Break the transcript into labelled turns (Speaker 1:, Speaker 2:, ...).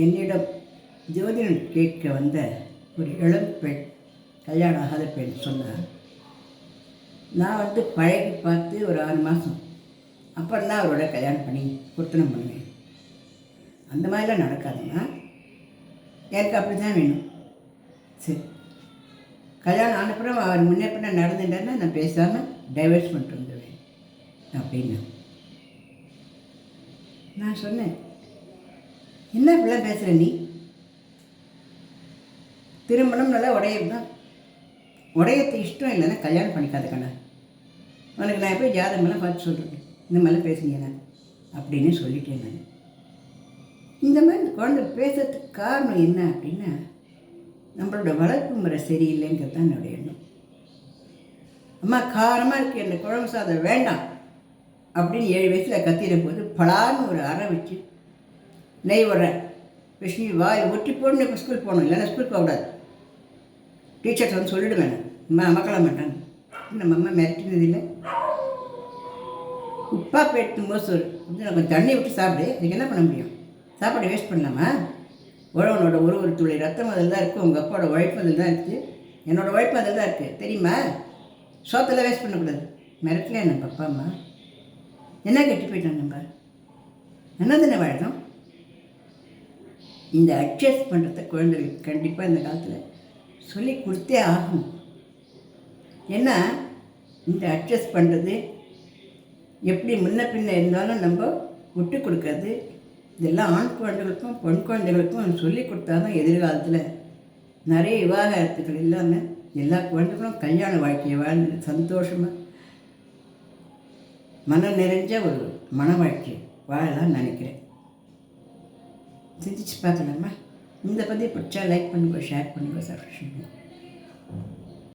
Speaker 1: என்னிடம் ஜோதிடம் கேட்க வந்த ஒரு இளம் பெண், கல்யாணம் ஆகாத பெண் சொன்னார், நான் பழகி பார்த்து ஒரு 6 மாதம் அப்புறம் தான் அவரோட கல்யாணம் பண்ணி கொடுத்தனம் பண்ணுவேன். அந்த மாதிரிலாம் நடக்காதுன்னா எனக்கு அப்படி தான் வேணும். சரி, கல்யாணம் ஆனப்புறம் அவர் முன்னே பின்ன நடந்துட்டேன்னா நான் பேசாமல் டைவர்ஸ் பண்ணிட்டு வந்துடுவேன் அப்படின்னு நான் சொன்னேன். என்ன இப்படிலாம் பேசுகிற நீ? திருமணம் நல்லா உடையது உடையத்து இஷ்டம் இல்லைன்னா கல்யாணம் பண்ணிக்காத கண்ணா. உனக்கு நான் போய் ஜாதகமெல்லாம் பார்த்து சொல்கிறேன், இந்த மாதிரிலாம் பேசுங்க நான் அப்படின்னு சொல்லிட்டேன். நான் இந்த மாதிரி இந்த குழந்தை பேசுறதுக்கு காரணம் என்ன அப்படின்னா, நம்மளோட வளர்ப்பு முறை சரியில்லைங்கிறது தான் என்னுடைய எண்ணம். அம்மா காரமாக இருக்குது, எனக்கு குழம்பு சாதம் வேண்டாம் அப்படின்னு 7 வயசில் கத்திர போது பலான்னு ஒரு அறை வச்சு நெய் விட்றேன், விஷி வாய் ஒட்டி போடணும். இப்போ ஸ்கூல் போகணும், இல்லைன்னா ஸ்கூல் போகக்கூடாது. டீச்சர்ஸ் சொல்லிவிடுவேன், மக்கள மாட்டாங்க. நம்ம அம்மா மிரட்டினது இல்லை. உப்பா போய்ட்டு மோசு நான் கொஞ்சம் தண்ணி விட்டு சாப்பிடு. இதுக்கு என்ன பண்ண முடியும்? சாப்பாடு வேஸ்ட் பண்ணலாமா? உழவனோட ஒரு துளி ரத்தம் அதில் தான் இருக்குது, உங்கள் அப்பாவோட உழைப்பு அதில் தான் இருக்குது, என்னோடய உழைப்பு அதில் தான் இருக்குது, தெரியுமா? சோத்தெல்லாம் வேஸ்ட் பண்ணக்கூடாது. மிரட்டலையா நம்ம அப்பா அம்மா? என்ன கெட்டு போயிட்டோம் நம்ம? என்ன தானே வாழணும்? இந்த அட்ஜஸ்ட் பண்ணுறத குழந்தைகளுக்கு கண்டிப்பாக இந்த காலத்தில் சொல்லி கொடுத்தே ஆகும். ஏன்னா இந்த அட்ஜஸ்ட் பண்ணுறது எப்படி முன்ன பின்ன இருந்தாலும் நம்ம விட்டு கொடுக்கறது, இதெல்லாம் ஆண் குழந்தைகளுக்கும் பெண் குழந்தைகளுக்கும் சொல்லி கொடுத்தா தான் எதிர்காலத்தில் நிறைய விவாகரத்துகள் இல்லாமல் எல்லா குழந்தைகளும் கல்யாண வாழ்க்கையை வாழ்ந்து சந்தோஷமாக மனம் நிறைஞ்ச ஒரு மன வாழ்க்கை வாழலாம்னு நினைக்கிறேன். சிந்திச்சு பார்க்கலாமா? இந்த பதிவு பிடிச்சா லைக் பண்ணுங்க, ஷேர் பண்ணுங்க, சப்ஸ்கிரைப் பண்ணுங்க.